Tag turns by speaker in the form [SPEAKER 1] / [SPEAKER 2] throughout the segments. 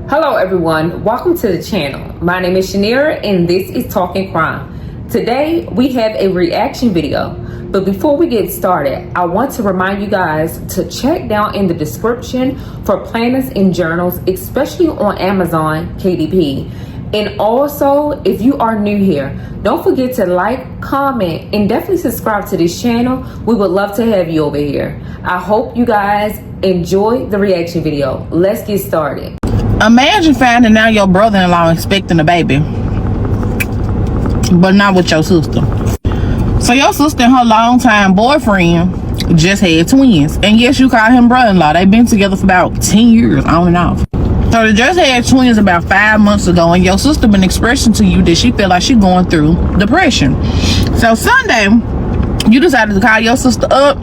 [SPEAKER 1] Hello everyone, welcome to the channel. My name is Shaneria and this is Talking Crime. Today we have a reaction video, but before we get started, I want to remind you guys to check down in the description for planners and journals, especially on Amazon KDP. And also, if you are new here, don't forget to like, comment, and definitely subscribe to this channel. We would love to have you over here. I hope you guys enjoy the reaction video. Let's get started.
[SPEAKER 2] Imagine finding out your brother-in-law expecting a baby, but not with your sister. So your sister and her longtime boyfriend just had twins. And yes, you call him brother-in-law. They've been together for about 10 years, on and off. So they just had twins about 5 months ago, and your sister been expressing to you that she feel like she going through depression. So Sunday, you decided to call your sister up,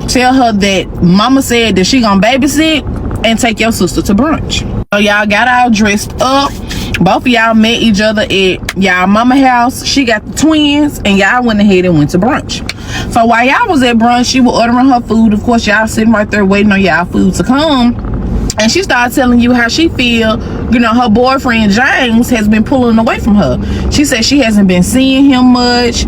[SPEAKER 2] tell her that mama said that she gonna babysit and take your sister to brunch. So y'all got all dressed up. Both of y'all met each other at y'all mama house. She got the twins, and y'all went ahead and went to brunch. So while y'all was at brunch, she was ordering her food. Of course, y'all sitting right there waiting on y'all food to come. And she started telling you how she feel, you know, her boyfriend James has been pulling away from her. She said she hasn't been seeing him much.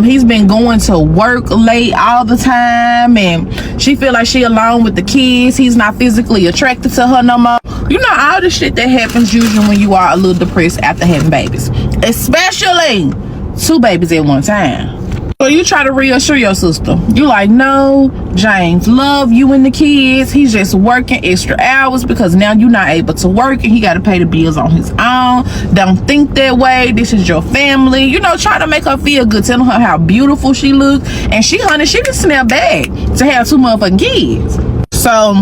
[SPEAKER 2] He's been going to work late all the time, and she feel like she alone with the kids. He's not physically attracted to her no more. You know, all the shit that happens usually when you are a little depressed after having babies, especially 2 babies at one time. So you try to reassure your sister. You like, no, James love you and the kids. He's just working extra hours because now you're not able to work and he got to pay the bills on his own. Don't think that way. This is your family. You know, trying to make her feel good, telling her how beautiful she looks. And she can snap back to have 2 motherfucking kids. So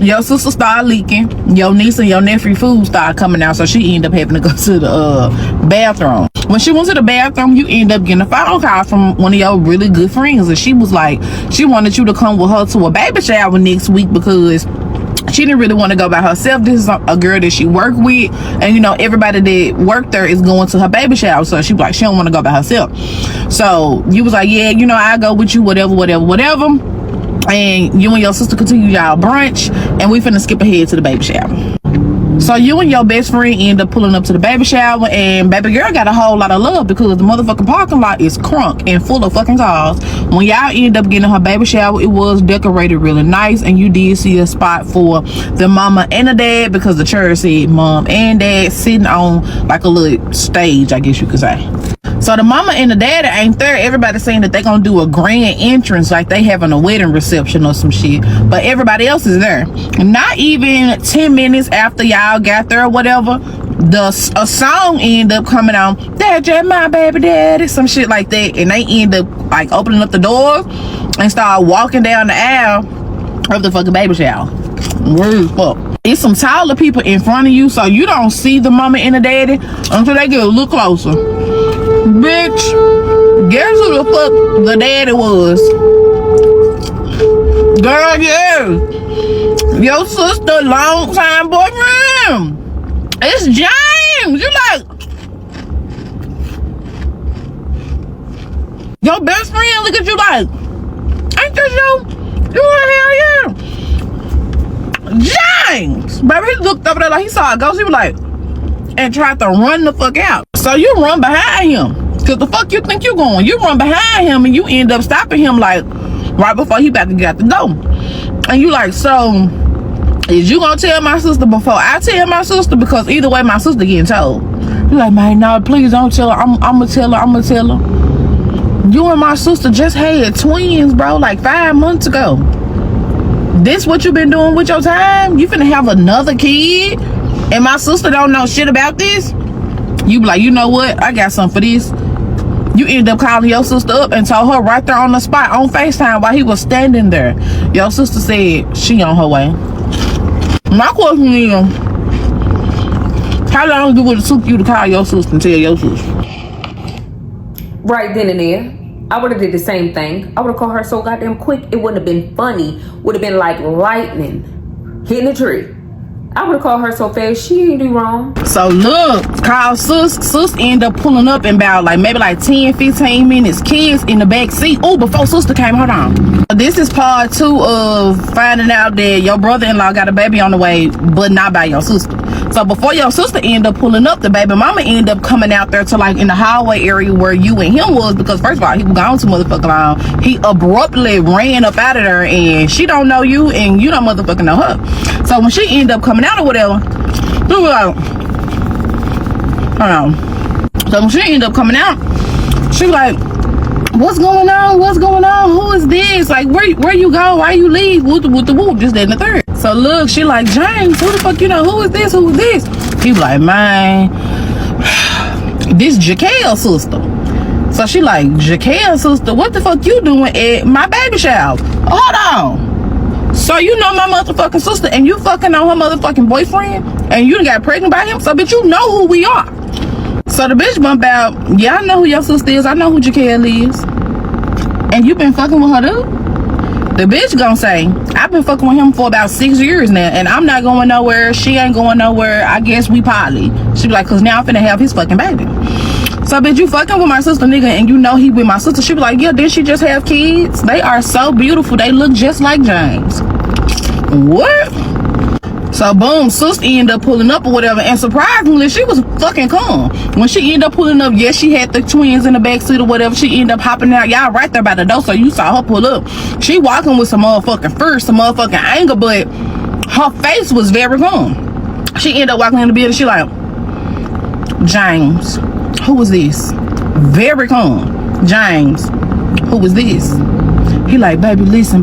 [SPEAKER 2] your sister started leaking. Your niece and your nephew food started coming out, so she ended up having to go to the bathroom. When she went to the bathroom, you end up getting a phone call from one of your really good friends, and she was like, she wanted you to come with her to a baby shower next week because she didn't really want to go by herself. This is a girl that she worked with, and you know, everybody that worked there is going to her baby shower, so she was like, she don't want to go by herself. So you was like, yeah, you know, I'll go with you, whatever. And you and your sister continue y'all brunch, and we finna skip ahead to the baby shower. So you and your best friend end up pulling up to the baby shower, and baby girl got a whole lot of love because the motherfucking parking lot is crunk and full of fucking cars. When y'all end up getting her baby shower, it was decorated really nice, and you did see a spot for the mama and the dad because the church said mom and dad sitting on like a little stage, I guess you could say. So the mama and the daddy ain't there. Everybody's saying that they gonna do a grand entrance like they having a wedding reception or some shit, but everybody else is there. Not even 10 minutes after y'all got there or whatever, a song end up coming on, "That's just my baby daddy," some shit like that, and they end up like opening up the doors and start walking down the aisle of the fucking baby shower. Weird fuck. It's some taller people in front of you, so you don't see the mama and the daddy until they get a little closer. Bitch, guess who the fuck the daddy was? Girl, yeah, your sister long time boyfriend. It's James. You like your best friend? Look at you like, ain't this you? You in hell yeah, James. Baby, he looked over there like he saw a ghost. He was like, and tried to run the fuck out. So you run behind him, cause the fuck you think you going? You run behind him and you end up stopping him like right before he about to get the door. And you like, so is you gonna tell my sister before I tell my sister? Because either way my sister getting told. You like, man, no, please don't tell her. I'm gonna tell her. You and my sister just had twins, bro, like 5 months ago. This what you been doing with your time? You finna have another kid and my sister don't know shit about this? You be like, you know what? I got something for this. You end up calling your sister up and told her right there on the spot on FaceTime while he was standing there. Your sister said she on her way. My question is, how long would it took you to call your sister and tell your sister?
[SPEAKER 1] Right then and there, I would have did the same thing. I would have called her so goddamn quick, it wouldn't have been funny. Would have been like lightning hitting a tree. I would have called her so fast, she ain't do wrong.
[SPEAKER 2] So look, call sis end up pulling up in about like maybe like 10-15 minutes. Kids in the back seat. Oh, before sister came, hold on. This is part 2 of finding out that your brother-in-law got a baby on the way, but not by your sister. So before your sister ended up pulling up, the baby mama ended up coming out there to like in the hallway area where you and him was, because first of all, he was gone too motherfucking long. He abruptly ran up out of there, and she don't know you and you don't motherfucking know her. So when she ended up coming out or whatever, we were like, hold on. So when she ended up coming out, she was like, what's going on? What's going on? Who is this? Like, where you go? Why you leave? Whoop, whoop, whoop, this, that, and the third. So look, she like, James, who the fuck you know? Who is this? Who is this? He like, man, this Jaquel's sister. So she like, Jaquel's sister, what the fuck you doing at my baby shower? Hold on. So you know my motherfucking sister and you fucking on her motherfucking boyfriend and you done got pregnant by him? So bitch, you know who we are. So the bitch bump out, yeah, I know who your sister is. I know who Jaquel is. And you been fucking with her too? The bitch gonna say, I've been fucking with him for about 6 years now, and I'm not going nowhere. She ain't going nowhere. I guess we poly. She be like, cause now I'm finna have his fucking baby. So bitch, you fucking with my sister, nigga, and you know he with my sister. She be like, yeah, did she just have kids? They are so beautiful. They look just like James. What? So boom, sister ended up pulling up or whatever, and surprisingly, she was fucking calm. When she ended up pulling up, yes, she had the twins in the backseat or whatever. She ended up hopping out. Y'all right there by the door, so you saw her pull up. She walking with some motherfucking fear, some motherfucking anger, but her face was very calm. She ended up walking in the building. She like, James, who was this? Very calm. James, who was this? He like, baby, listen.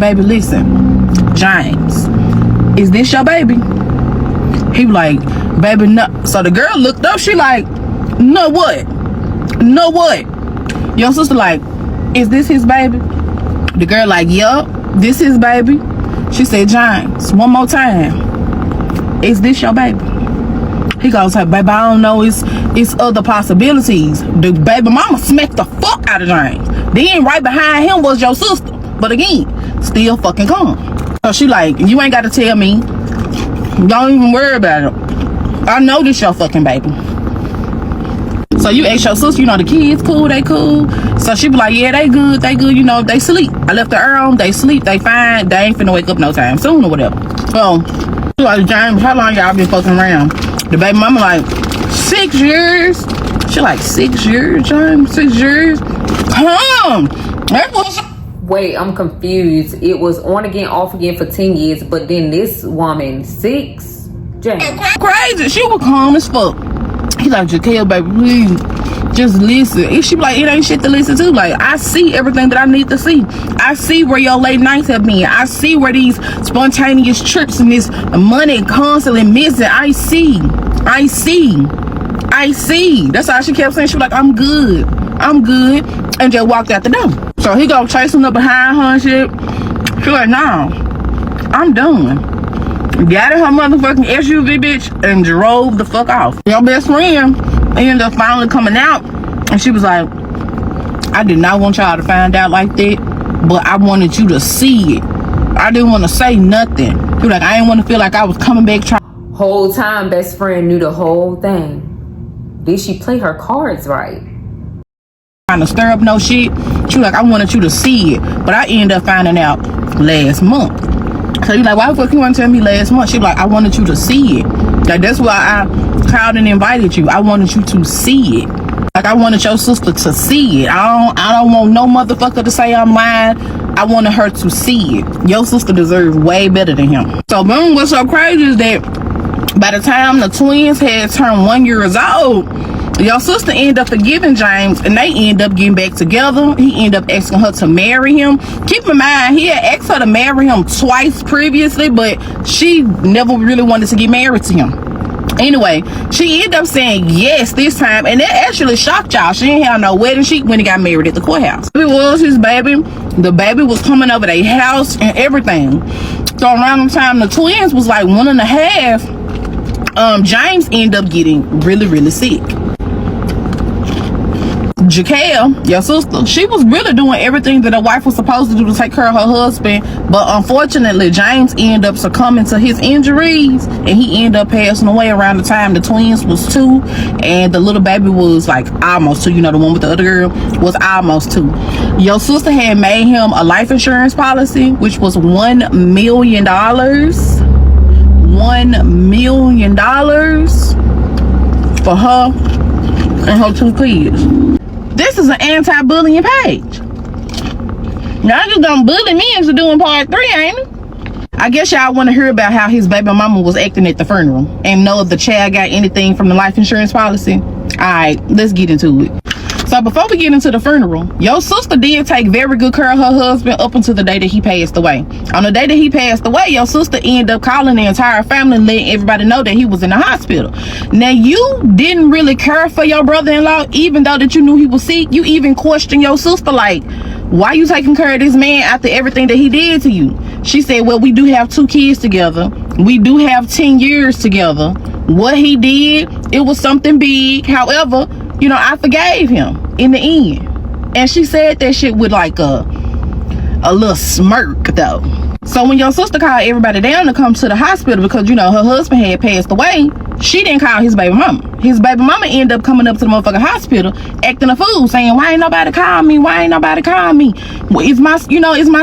[SPEAKER 2] James, is this your baby? He like, baby, no. So the girl looked up. She like, no what? Your sister like, is this his baby? The girl like, yup, this his baby. She said, James, one more time, is this your baby? He goes, hey, baby, I don't know. It's other possibilities. The baby mama smacked the fuck out of James. Then right behind him was your sister. But again, still fucking calm. So she like, you ain't got to tell me. Don't even worry about it. I know this your fucking baby. So you ask your sister, you know, the kids cool, they cool. So she be like, yeah, they good, you know, they sleep. I left the on, they sleep, they fine. They ain't finna wake up no time soon or whatever. So she like, James, how long y'all been fucking around? The baby mama like, 6 years. She like, 6 years, James, 6 years. Come.
[SPEAKER 1] Wait, I'm confused. It was on again, off again for 10 years, but then this woman, 6? James.
[SPEAKER 2] Crazy. She was calm as fuck. He like, Jaquel, baby, please, just listen. And she be like, it ain't shit to listen to. Like, I see everything that I need to see. I see where your late nights have been. I see where these spontaneous trips and this money constantly missing. I see. That's how she kept saying. She was like, I'm good. And just walked out the door. So he go chasing up behind her and shit. She like, nah, I'm done. Got in her motherfucking SUV, bitch, and drove the fuck off. Your best friend ended up finally coming out, and she was like, I did not want y'all to find out like that, but I wanted you to see it. I didn't want to say nothing. She was like, I didn't want to feel like I was coming back trying.
[SPEAKER 1] Whole time, best friend knew the whole thing. Did she play her cards right?
[SPEAKER 2] Trying to stir up no shit. She was like, I wanted you to see it, but I ended up finding out last month. So you like, why the fuck you want to tell me last month? She like, I wanted you to see it. Like, that's why I called and invited you. I wanted you to see it. Like, I wanted your sister to see it. I don't want no motherfucker to say I'm lying. I wanted her to see it. Your sister deserves way better than him. So boom, what's so crazy is that by the time the twins had turned 1 year old, your sister ended up forgiving James, and they end up getting back together. He ended up asking her to marry him. Keep in mind, he had asked her to marry him twice previously, but she never really wanted to get married to him. Anyway, she ended up saying yes this time, and that actually shocked y'all. She didn't have no wedding sheet when he got married at the courthouse. It was his baby. The baby was coming over their house and everything. So around the time the twins was like 1.5, James ended up getting really, really sick. Jaquel, your sister, she was really doing everything that a wife was supposed to do to take care of her husband, but unfortunately James ended up succumbing to his injuries, and he ended up passing away around the time the twins was 2 and the little baby was like almost 2. You know, the one with the other girl was almost 2. Your sister had made him a life insurance policy, which was $1 million. $1 $1 million for her and her 2 kids. This is an anti-bullying page. Y'all just gonna bully me into doing part 3, ain't it? I guess y'all want to hear about how his baby mama was acting at the funeral and know if the child got anything from the life insurance policy. Alright, let's get into it. So before we get into the funeral, your sister did take very good care of her husband up until the day that he passed away. On the day that he passed away, your sister ended up calling the entire family and letting everybody know that he was in the hospital. Now, you didn't really care for your brother-in-law, even though that you knew he was sick. You even questioned your sister, like, why you taking care of this man after everything that he did to you? She said, well, we do have 2 kids together. We do have 10 years together. What he did, it was something big. However, you know, I forgave him in the end. And she said that shit with like a little smirk though. So when your sister called everybody down to come to the hospital because, you know, her husband had passed away, she didn't call his baby mama. His baby mama ended up coming up to the motherfucking hospital acting a fool, saying, why ain't nobody call me? Why ain't nobody call me? Is my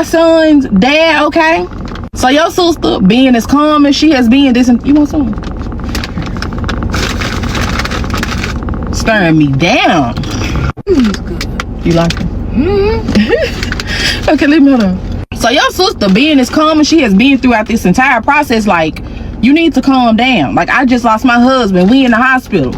[SPEAKER 2] son's dad okay? So your sister, being as calm as she has been, you want some? Staring me down. You like it? Okay, leave me alone. So your sister, being as calm as she has been throughout this entire process, like, you need to calm down. Like, I just lost my husband. We in the hospital.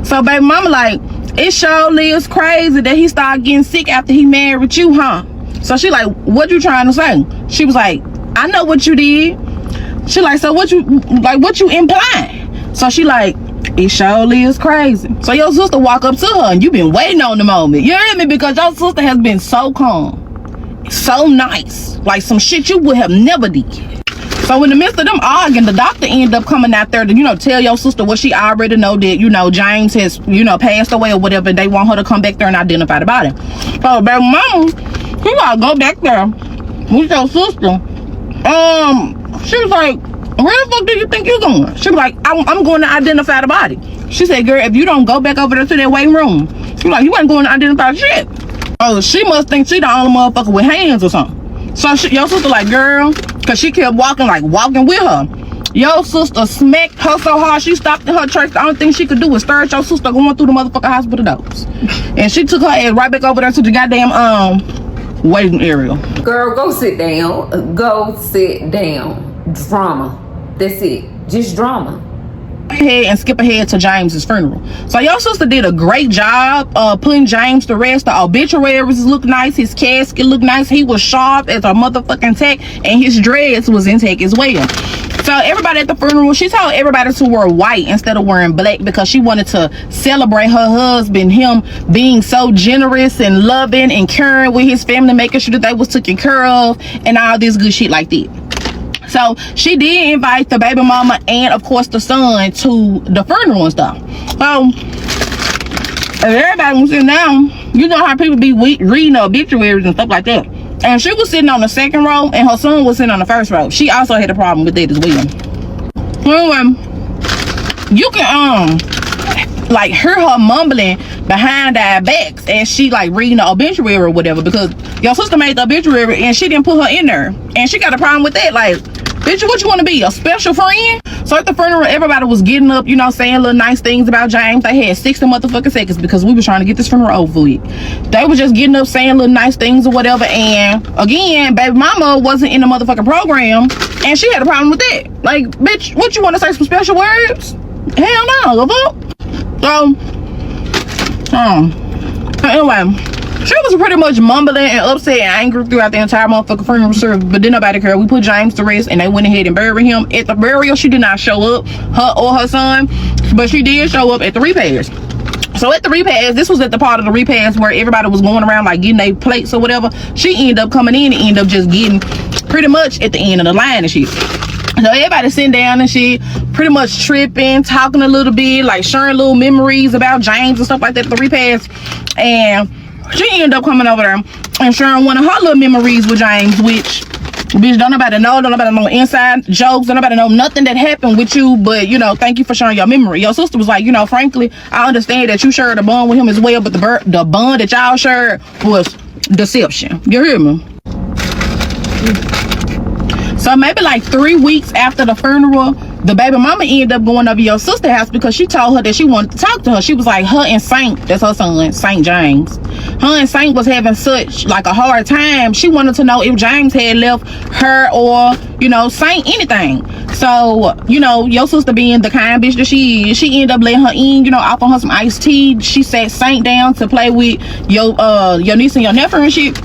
[SPEAKER 2] So baby mama like, it surely is crazy that he started getting sick after he married you, huh? So she like, what you trying to say? She was like, I know what you did. She like, so what you implying? So she like, it surely is crazy. So your sister walk up to her and you been waiting on the moment. You hear me? Because your sister has been so calm, so nice, like some shit you would have never did. So in the midst of them arguing, the doctor ended up coming out there to, you know, tell your sister what she already know, that, you know, James has, you know, passed away or whatever, and they want her to come back there and identify the body. So baby mama, you gotta go back there with your sister. She was like, where the fuck do you think you're going? She was like, I'm going to identify the body. She said, girl, if you don't go back over there to that waiting room, she was like, you ain't going to identify shit. Oh, she must think she the only motherfucker with hands or something. So your sister like, girl, because she kept walking with her. Your sister smacked her so hard she stopped in her tracks. The only thing she could do was stare at your sister going through the motherfucking hospital doors. And she took her ass right back over there to the goddamn waiting area.
[SPEAKER 1] Girl, go sit down. Go sit down. Drama. That's it. Just drama.
[SPEAKER 2] Ahead and skip ahead to James's funeral. So your sister did a great job putting James to rest. The obituaries look nice, his casket looked nice, he was sharp as a motherfucking tack, and his dreads was intact as well. So everybody at the funeral, she told everybody to wear white instead of wearing black because she wanted to celebrate her husband, him being so generous and loving and caring with his family, making sure that they was taken care of and all this good shit like that. So she did invite the baby mama and of course the son to the funeral and stuff. So if everybody was sitting down, you know how people be reading the obituaries and stuff like that. And she was sitting on the second row and her son was sitting on the first row. She also had a problem with that as well. Anyway, you can like hear her mumbling behind our backs and she like reading the obituary or whatever, because your sister made the obituary and she didn't put her in there, and she got a problem with that. Like, bitch, what you want to be, a special friend? So at the funeral, everybody was getting up, you know, saying little nice things about James. They had 60 motherfucking seconds because we was trying to get this funeral over with. They was just getting up saying little nice things or whatever, and again, baby mama wasn't in the motherfucking program and she had a problem with that. Like, bitch, what you want to say, some special words? Hell no, the fuck? So anyway, she was pretty much mumbling and upset and angry throughout the entire motherfucking funeral service, but didn't nobody care. We put James to rest and they went ahead and buried him. At the burial, she did not show up, her or her son, but she did show up at the repast. So at the repast, this was at the part of the repast where everybody was going around like getting their plates or whatever. She ended up coming in and ended up just getting pretty much at the end of the line and shit. So everybody sitting down and shit, pretty much tripping, talking a little bit, like sharing little memories about James and stuff like that at the repast. And she ended up coming over there and sharing one of her little memories with James, which, bitch, don't nobody know inside jokes, don't nobody know nothing that happened with you, but, you know, thank you for sharing your memory. Your sister was like, you know, frankly, I understand that you shared a bond with him as well, but the bond that y'all shared was deception. You hear me? So maybe like 3 weeks after the funeral, The baby mama ended up going over your sister's house because she told her that she wanted to talk to her. She was like, her and Saint, that's her son, Saint James. Her and Saint was having such like a hard time. She wanted to know if James had left her or, you know, Saint anything. So, you know, your sister being the kind bitch that she is, she ended up letting her in, you know, offer her some iced tea. She sat Saint down to play with your niece and your nephew and shit.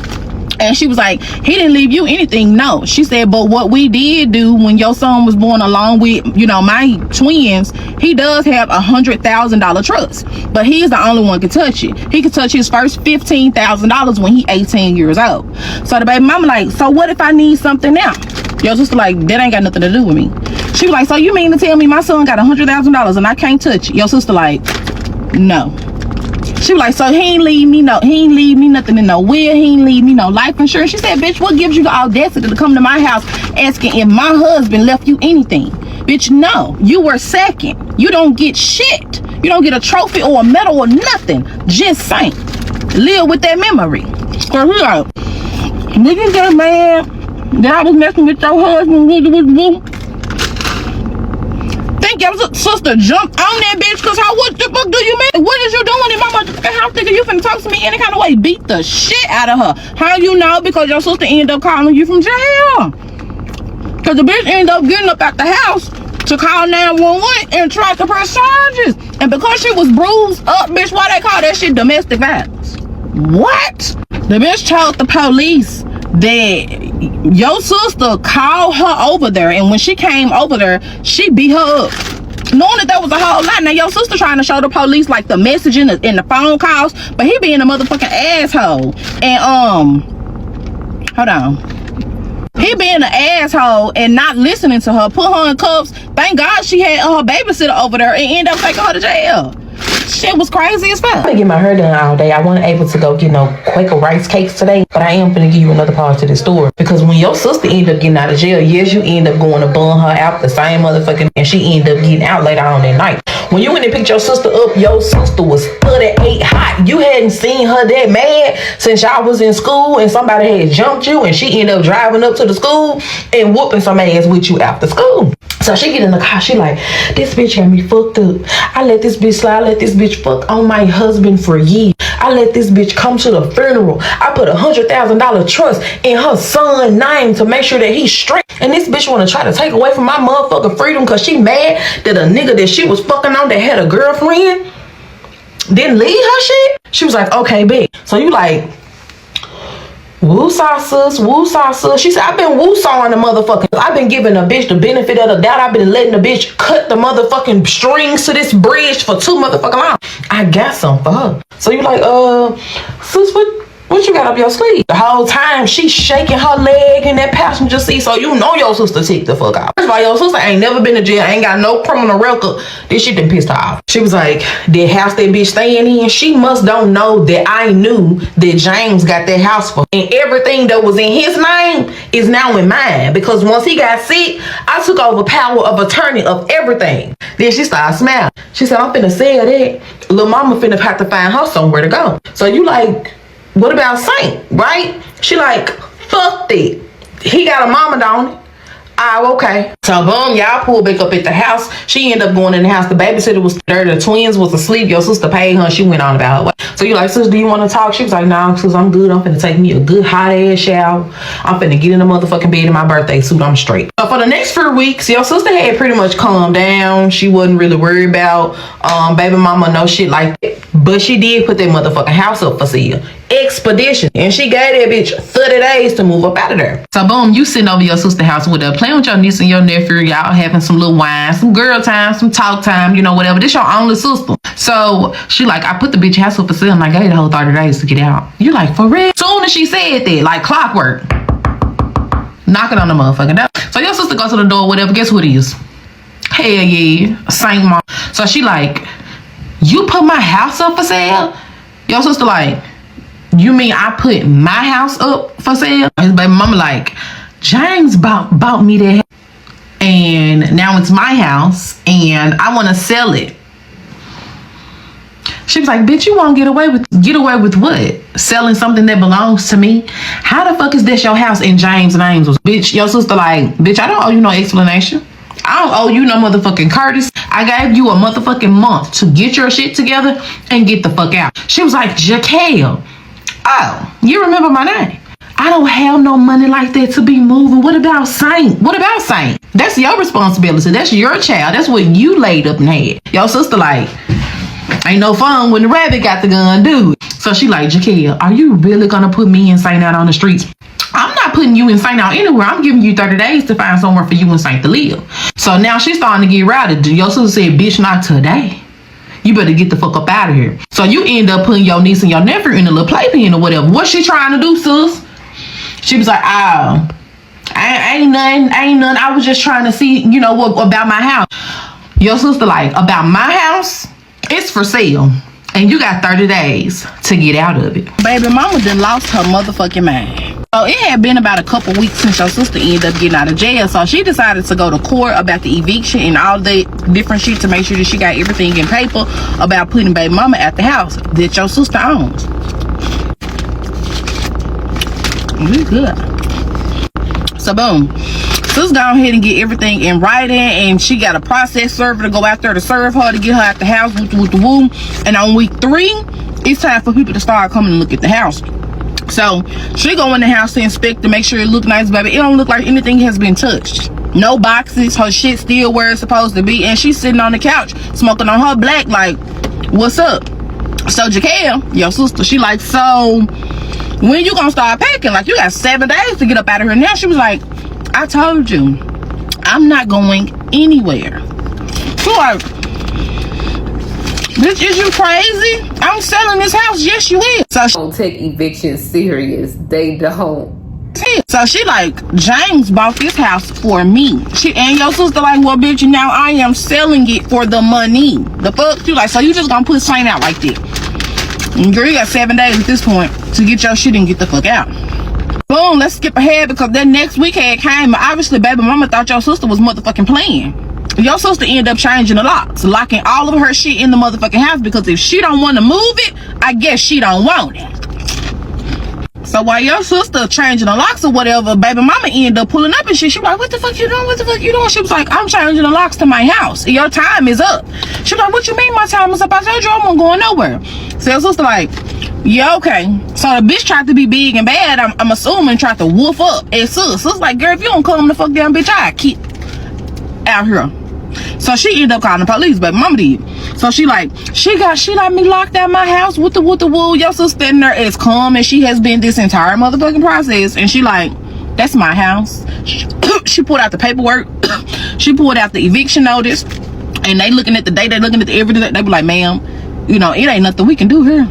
[SPEAKER 2] And she was like, he didn't leave you anything. No. She said, but what we did do when your son was born along with, you know, my twins, he does have $100,000 trust. But he's the only one can touch it. He can touch his first $15,000 when he 18 years old. So the baby mama like, so what if I need something now? Your sister like, that ain't got nothing to do with me. She was like, so you mean to tell me my son got $100,000 and I can't touch it? Your sister like, no. She was like, so he ain't leave me nothing in no will, he ain't leave me no life insurance. She said, bitch, what gives you the audacity to come to my house asking if my husband left you anything? Bitch, no, you were second. You don't get shit. You don't get a trophy or a medal or nothing. Just saying. Live with that memory. Cause we like, niggas get mad that I was messing with your husband. Think your sister jumped on that bitch because what the fuck do you mean? What is you doing in my motherfucking house? Thinking you finna talk to me any kind of way? Beat the shit out of her. How you know? Because your sister ended up calling you from jail. Because the bitch ended up getting up at the house to call 911 and try to press charges. And because she was bruised up, bitch, why they call that shit domestic violence? What? The bitch told the police that your sister called her over there, and when she came over there, she beat her up, knowing that was a whole lot. Now your sister trying to show the police like the messaging in the phone calls, but he being a motherfucking asshole. And hold on, he being an asshole and not listening to her, put her in cuffs. Thank God she had her babysitter over there and ended up taking her to jail. Shit was crazy as fuck.
[SPEAKER 3] I'm gonna get my hair done all day. I wasn't able to go get no Quaker rice cakes today, but I am gonna give you another part to this story. Because when your sister ended up getting out of jail, yes, you end up going to bun her out the same motherfucking, and she ended up getting out later on that night. When you went and picked your sister up, your sister was 38 hot. You hadn't seen her that mad since y'all was in school and somebody had jumped you, and she ended up driving up to the school and whooping some ass with you after school. So she get in the car, she like, this bitch got me fucked up. I let this bitch slide, I let this bitch fuck on my husband for years. I let this bitch come to the funeral. I put $100,000 trust in her son's name to make sure that he's straight. And this bitch wanna try to take away from my motherfucking freedom because she mad that a nigga that she was fucking on that had a girlfriend didn't leave her shit. She was like, okay, bitch. So you like, woo-saw sis, woo-saw sis. She said, I've been woo-sawing the motherfucking, I've been giving a bitch the benefit of the doubt. I've been letting the bitch cut the motherfucking strings to this bridge for 2 motherfucking long. I got some for her. So you like, sis, what you got up your sleeve? The whole time she shaking her leg in that passenger seat, so you know your sister ticked the fuck out. First of all, your sister ain't never been to jail, ain't got no criminal record. This shit done pissed her off. She was like, that house that bitch staying in, she must don't know that I knew that James got that house for. And everything that was in his name is now in mine. Because once he got sick, I took over power of attorney of everything. Then she started smiling. She said, I'm finna sell that. Lil' mama finna have to find her somewhere to go. So you like, what about Saint, right? She like, fuck that. He got a mama, don't he? Oh, okay. So boom, y'all pulled back up at the house. She ended up going in the house. The babysitter was there. The twins was asleep. Your sister paid her. She went on about her way. So you like, sis, do you want to talk? She was like, nah, sis, I'm good. I'm finna take me a good hot ass shower. I'm finna get in the motherfucking bed in my birthday suit. I'm straight. So for the next few weeks, your sister had pretty much calmed down. She wasn't really worried about baby mama, no shit like that. But she did put that motherfucking house up for sale. Expedition. And she gave that bitch 30 days to move up out of there. So boom, you sitting over your sister's house with her, playing with your niece and your nephew. Y'all having some little wine, some girl time, some talk time, you know, whatever. This your only sister. So she like, I put the bitch house up for sale and I gave her the whole 30 days to get out. You like, for real? Soon as she said that, like clockwork, knocking on the motherfucking door. So your sister goes to the door, whatever. Guess who it is? Hell yeah, Saint Mom. So she like, you put my house up for sale? Your sister like, you mean I put my house up for sale? His baby mama like, James bought me that, and now it's my house and I want to sell it. She was like, bitch, you won't get away with what? Selling something that belongs to me? How the fuck is this your house in James' names? Bitch, your sister like, bitch, I don't owe you no explanation. I don't owe you no motherfucking courtesy. I gave you a motherfucking month to get your shit together and get the fuck out. She was like, Jaquel, oh, you remember my name? I don't have no money like that to be moving. What about Saint? What about Saint? That's your responsibility. That's your child. That's what you laid up and had. Your sister like, ain't no fun when the rabbit got the gun, dude. So she like, Jaquel, are you really gonna put me and Saint out on the streets? I'm not putting you and Saint out anywhere. I'm giving you 30 days to find somewhere for you and Saint to live. So now she's starting to get routed. Your sister said, bitch, not today. You better get the fuck up out of here. So you end up putting your niece and your nephew in a little playpen or whatever. What's she trying to do, sis? She was like, oh, ain't nothing. I was just trying to see, you know, what about my house. Your sister like, about my house? It's for sale. And you got 30 days to get out of it.
[SPEAKER 2] Baby mama done lost her motherfucking mind. So it had been about a couple weeks since your sister ended up getting out of jail. So she decided to go to court about the eviction and all the different shit to make sure that she got everything in paper about putting baby mama at the house that your sister owns. We good. So boom, sis go ahead and get everything in writing, and she got a process server to go out there to serve her to get her out the house with the woo. And on week 3, it's time for people to start coming and look at the house. So she go in the house to inspect to make sure it look nice, baby. It don't look like anything has been touched. No boxes. Her shit still where it's supposed to be, and she's sitting on the couch smoking on her black like, what's up? So Jaquel, your sister, she like, so when you gonna start packing? Like, you got 7 days to get up out of here now. She was like, I told you, I'm not going anywhere. She like, bitch, is you crazy? I'm selling this house. Yes, you is. So she
[SPEAKER 1] Don't take eviction serious. They don't.
[SPEAKER 2] So she like, James bought this house for me. She and your sister like, well, bitch, now I am selling it for the money. The fuck? She like, so you just gonna put Saint out like that? And girl, you got 7 days at this point to get your shit and get the fuck out. Boom, let's skip ahead because that next week had came. Obviously, baby mama thought your sister was motherfucking playing. Your sister ended up changing the locks, locking all of her shit in the motherfucking house, because if she don't want to move it, I guess she don't want it. So while your sister changing the locks or whatever, baby mama ended up pulling up and shit. She was like, what the fuck you doing? What the fuck you doing? She was like, I'm changing the locks to my house. Your time is up. She was like, what you mean my time is up? I told you I wasn't going nowhere. So your sister like, yeah, okay. So the bitch tried to be big and bad, I'm assuming, tried to woof up at sis. Sis like, girl, if you don't calm the fuck down, bitch, I keep out here. So she ended up calling the police, but mama did. So she like, she let me locked out my house with the woo. Your sister standing there as calm as she has been this entire motherfucking process. And she like, that's my house. She pulled out the paperwork. She pulled out the eviction notice. And they looking at the date, they looking at the everything. They be like, ma'am, you know, it ain't nothing we can do here.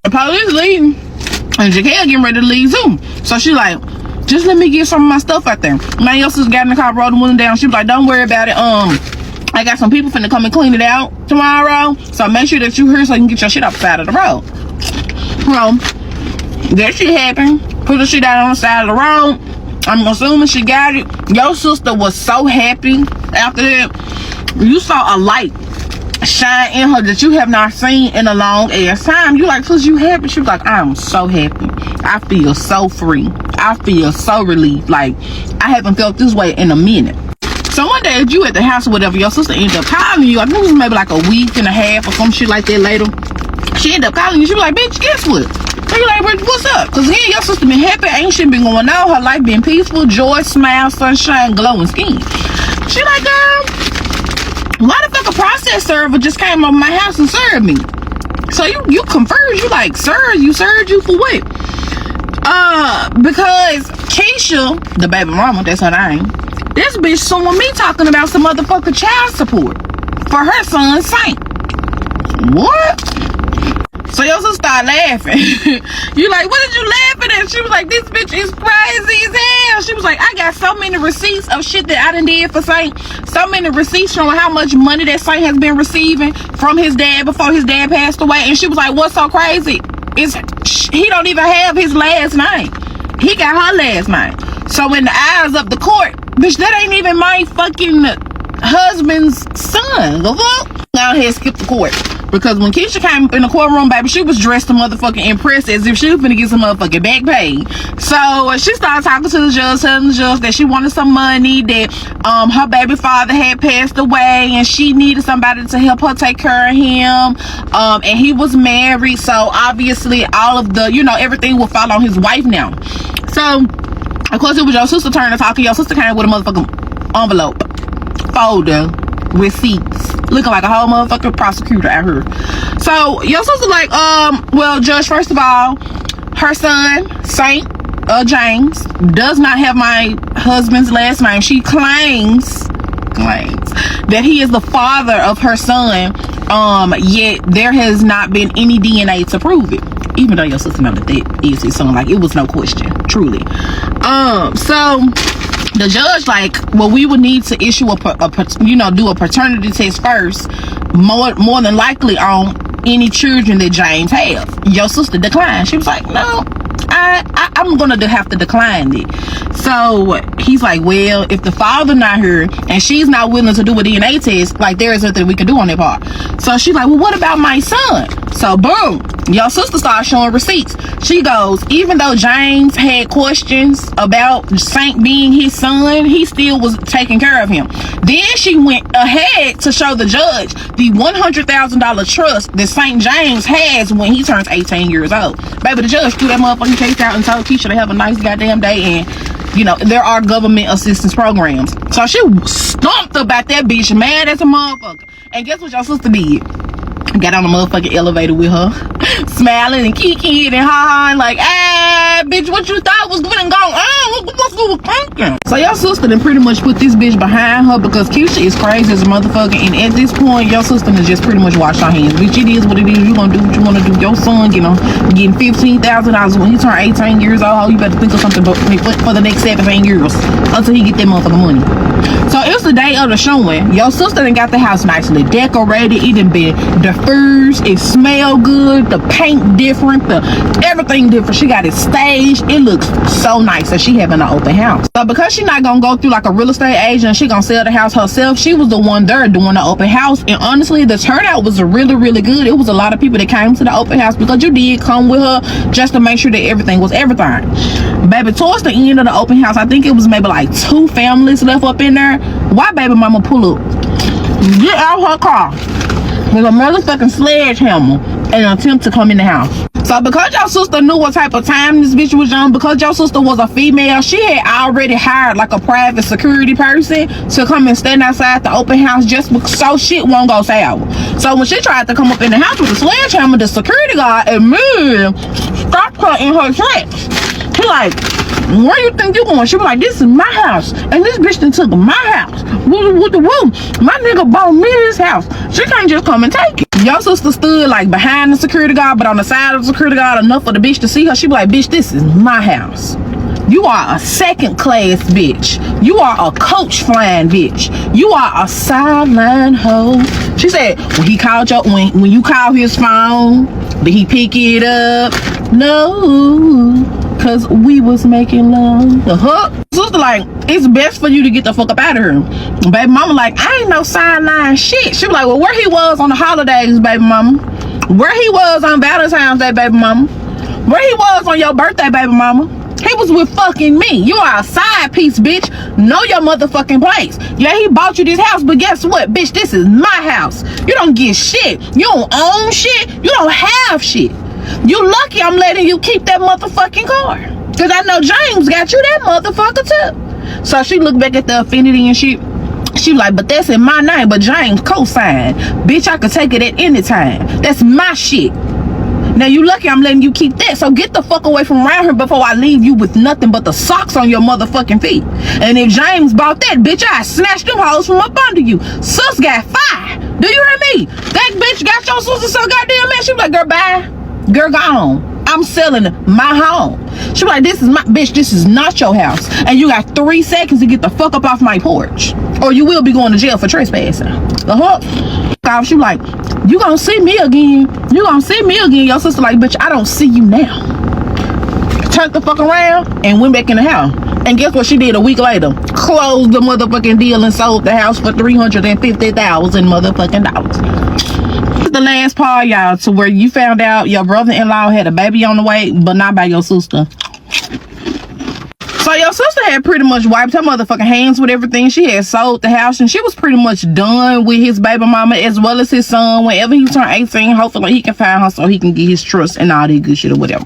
[SPEAKER 2] The police leaving. And Jaquel getting ready to leave too. So she like, just let me get some of my stuff out there. Man, your sister got in the car, rolled the window down. She was like, don't worry about it. I got some people finna come and clean it out tomorrow. So make sure that you here so you can get your shit off the side of the road. Well, that shit happened. Put the shit out on the side of the road. I'm assuming she got it. Your sister was so happy after that. You saw a light shine in her that you have not seen in a long ass time. You like, sis, you happy? She was like, I'm so happy. I feel so free. I feel so relieved. Like, I haven't felt this way in a minute. So one day, you at the house or whatever, your sister ended up calling you. I think it was maybe like a week and a half or some shit like that later. She ended up calling you. She was like, bitch, guess what? So you like, what's up? Because again, your sister been happy. Ain't shit been going on. Her life been peaceful, joy, smile, sunshine, glowing skin. She like, girl, why the fuck a process server just came over my house and served me? So you conferred, you like, served you for what? Because Keisha, the baby mama, that's her name, this bitch suing me talking about some motherfucking child support for her son Saint. What? So your sister started laughing. You like, what did you laughing at? She was like, this bitch is crazy as hell. She was like, I got so many receipts of shit that I done did for Saint. So many receipts showing how much money that Saint has been receiving from his dad before his dad passed away. And she was like, what's so crazy is he don't even have his last name. He got her last name. So in the eyes of the court, bitch, that ain't even my fucking husband's son. The fuck? Go ahead, skip the court. Because when Keisha came in the courtroom, baby, she was dressed to motherfucking impress as if she was finna get some motherfucking back pay. So she started talking to the judge, telling the judge that she wanted some money, that her baby father had passed away and she needed somebody to help her take care of him, and he was married, so obviously all of the, you know, everything will fall on his wife now. So of course it was your sister turn to talking. Your sister came with a motherfucking envelope, folder, receipts, looking like a whole motherfucking prosecutor out here. So your sister like, well, Judge, first of all, her son Saint James does not have my husband's last name. She claims that he is the father of her son, yet there has not been any DNA to prove it, even though your sister know that is his son. Like, it was no question, truly. So the judge like, well, we would need to issue do a paternity test first, more than likely on any children that James has. Your sister declined. She was like, no, I'm gonna have to decline it. So he's like, well, if the father not here and she's not willing to do a DNA test, like, there is nothing we can do on that part. So she's like, well, what about my son? So boom, your sister starts showing receipts. She goes, even though James had questions about Saint being his son, he still was taking care of him. Then she went ahead to show the judge the $100,000 trust that Saint James has when he turns 18 years old. Baby, the judge threw that motherfucking case out and told Keisha to have a nice goddamn day, and you know, there are government assistance programs. So she stomped about that bitch, mad as a motherfucker. And guess what your sister did? Got on the motherfucking elevator with her, smiling and kikiing and ha-ha, like, bitch, what you thought was gonna go on? What you was thinking? So your sister then pretty much put this bitch behind her, because Keisha is crazy as a motherfucker, and at this point, your sister has just pretty much washed her hands. Bitch, it is what it is. You gonna do what you wanna do. Your son, getting $15,000 when he turn 18 years old. You better think of something for the next 17 years until he get that motherfucking money. So it's the day of the showing. Your sister done got the house nicely decorated. It done been diffused. It smell good. The paint different. Everything different. She got it staged. It looks so nice. So she having an open house. So because she not gonna go through like a real estate agent, she gonna sell the house herself. She was the one there doing the open house. And honestly, the turnout was really, really good. It was a lot of people that came to the open house because you did come with her just to make sure that everything was everything. Baby, towards the end of the open house, I think it was maybe like 2 families left up in there. Why baby mama pull up, get out her car with a motherfucking sledgehammer and attempt to come in the house? So because your sister knew what type of time this bitch was on, because your sister was a female, she had already hired like a private security person to come and stand outside the open house just so shit won't go sour. So when she tried to come up in the house with a sledgehammer, the security guard immediately stopped her in her tracks. He like, where you think you going? She was like, this is my house, and this bitch done took my house. With the woo, my nigga bought me this house. She can't just come and take it. Your sister stood like behind the security guard, but on the side of the security guard enough for the bitch to see her. She be like, bitch, this is my house. You are a second class bitch. You are a coach flying bitch. You are a sideline hoe. She said, when he called when you called his phone, did he pick it up? No, cause we was making love. The hook. Sister like, it's best for you to get the fuck up out of here. Baby mama like, I ain't no sideline shit. She be like, well, where he was on the holidays, baby mama? Where he was on Valentine's Day, baby mama? Where he was on your birthday, baby mama? He was with fucking me. You are a side piece, bitch. Know your motherfucking place. Yeah, he bought you this house, but guess what, bitch? This is my house. You don't get shit. You don't own shit. You don't have shit. You lucky I'm letting you keep that motherfucking car. Cause I know James got you that motherfucker too. So she looked back at the affinity and she like, but that's in my name, but James co-signed. Bitch, I could take it at any time. That's my shit. Now you lucky I'm letting you keep that. So get the fuck away from around here before I leave you with nothing but the socks on your motherfucking feet. And if James bought that, bitch, I snatched them hoes from up under you. Sus got fired. Do you hear me? That bitch got your sister so goddamn mad. She was like, girl, bye. Girl, gone. I'm selling my home. She was like, this is my bitch. This is not your house. And you got 3 seconds to get the fuck up off my porch, or you will be going to jail for trespassing. She was like, you gonna see me again. You gonna see me again. Your sister like, bitch, I don't see you now. Turned the fuck around and went back in the house. And guess what she did a week later? Closed the motherfucking deal and sold the house for $350,000 motherfucking dollars. This is the last part, y'all, to where you found out your brother-in-law had a baby on the way, but not by your sister. So your sister had pretty much wiped her motherfucking hands with everything. She had sold the house and she was pretty much done with his baby mama as well as his son. Whenever he turned 18, hopefully he can find her so he can get his trust and all that good shit or whatever.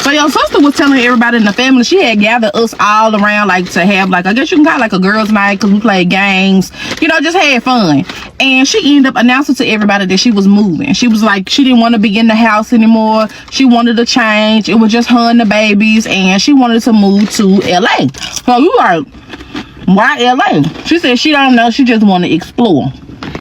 [SPEAKER 2] So your sister was telling everybody in the family, she had gathered us all around, like, to have, like, I guess you can call it like a girls' night, because we played games, you know, just had fun. And she ended up announcing to everybody that she was moving. She was like, she didn't want to be in the house anymore. She wanted to change. It was just her and the babies, and she wanted to move to LA. So you like, why LA? She said she don't know. She just want to explore.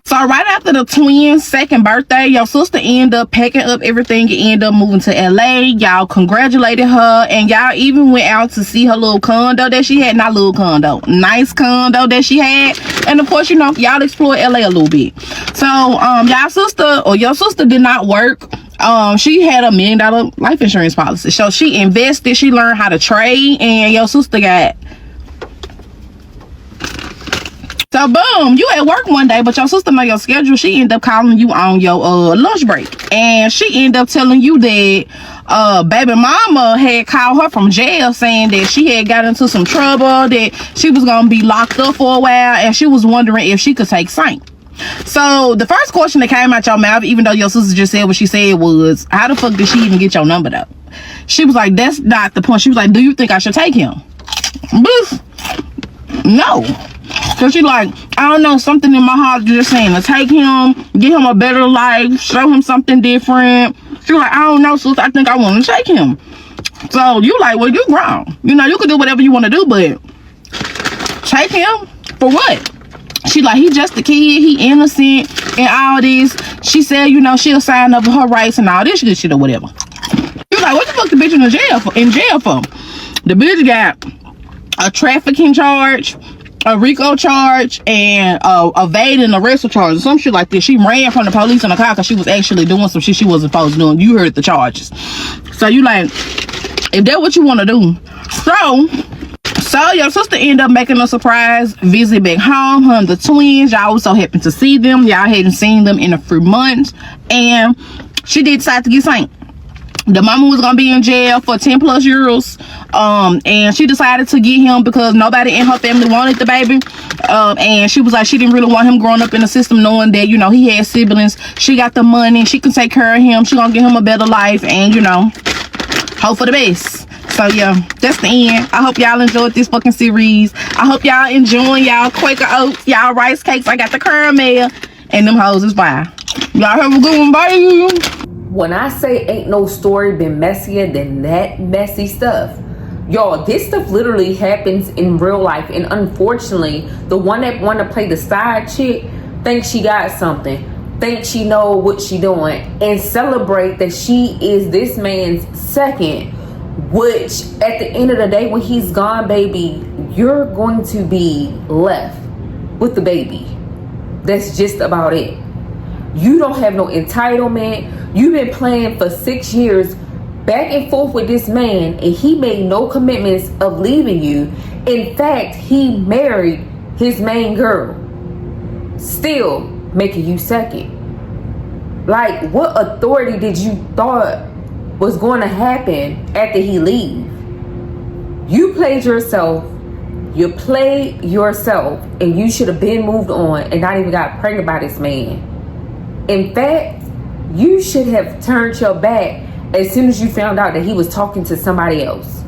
[SPEAKER 2] So right after the twins' second birthday, your sister ended up packing up everything and ended up moving to LA. Y'all congratulated her, and y'all even went out to see her little condo that she had. Not little condo, nice condo that she had. And of course, you know, y'all explored LA a little bit. So your sister did not work. She had $1 million life insurance policy. So she invested, she learned how to trade, and your sister got. So boom, you at work one day, but your sister know your schedule. She ended up calling you on your lunch break, and she ended up telling you that baby mama had called her from jail saying that she had got into some trouble, that she was gonna be locked up for a while, and she was wondering if she could take Saint. So the first question that came out your mouth, even though your sister just said what she said, was, how the fuck did she even get your number though? She was like, that's not the point. She was like, do you think I should take him? Boof. No. So she like, I don't know, something in my heart just saying to take him, give him a better life, show him something different. She like, I don't know, sis, I think I want to take him. So you like, well, you grown. You know, you can do whatever you want to do, but take him for what? She like, he just a kid, he innocent and all this. She said, you know, she'll sign up for her rights and all this good shit or whatever. You like, what the fuck the bitch in jail for? The bitch got a trafficking charge, a RICO charge, and evading arrest charge or some shit like this. She ran from the police in the car because she was actually doing some shit she wasn't supposed to do. You heard the charges. So you like, if that's what you want to do. So your sister ended up making a surprise visit back home. Her and the twins, y'all was so happy to see them. Y'all hadn't seen them in a few months, and she did decide to get Saint. The mama was gonna be in jail for 10 plus years, and she decided to get him because nobody in her family wanted the baby, and she was like, she didn't really want him growing up in the system, knowing that, you know, he had siblings. She got the money, she can take care of him, she gonna give him a better life, and, you know, hope for the best. So yeah, that's the end. I hope y'all enjoyed this fucking series. I hope y'all enjoying y'all Quaker Oats, y'all rice cakes. I got the caramel, and them hoes is fire. Y'all have a good one. Bye.
[SPEAKER 1] When I say ain't no story been messier than that messy stuff, y'all, this stuff literally happens in real life. And unfortunately, the one that want to play the side chick thinks she got something, thinks she know what she doing, and celebrate that she is this man's second, which at the end of the day, when he's gone, baby, you're going to be left with the baby. That's just about it. You don't have no entitlement. You've been playing for 6 years back and forth with this man, and he made no commitments of leaving you. In fact, he married his main girl, still making you second. Like, what authority did you thought was going to happen after he leave? You played yourself, and you should have been moved on and not even got pregnant by this man. In fact, you should have turned your back as soon as you found out that he was talking to somebody else,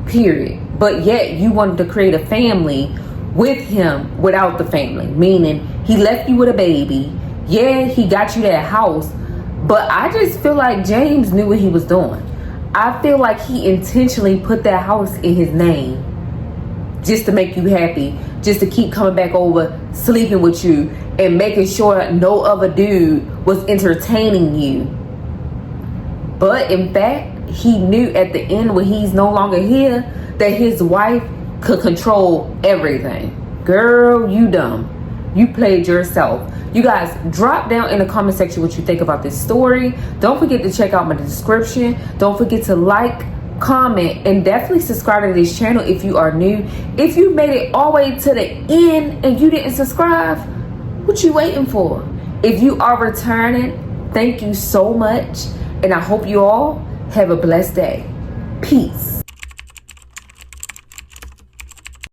[SPEAKER 1] period. But yet you wanted to create a family with him without the family, meaning he left you with a baby. Yeah, he got you that house, but I just feel like James knew what he was doing. I feel like he intentionally put that house in his name just to make you happy, just to keep coming back over, sleeping with you, and making sure no other dude was entertaining you. But in fact, he knew at the end, when he's no longer here, that his wife could control everything. Girl, you dumb. You played yourself. You guys, drop down in the comment section what you think about this story. Don't forget to check out my description. Don't forget to like, comment, and definitely subscribe to this channel if you are new. If you made it all the way to the end and you didn't subscribe, what you waiting for? If you are returning, thank you so much, and I hope you all have a blessed day. Peace.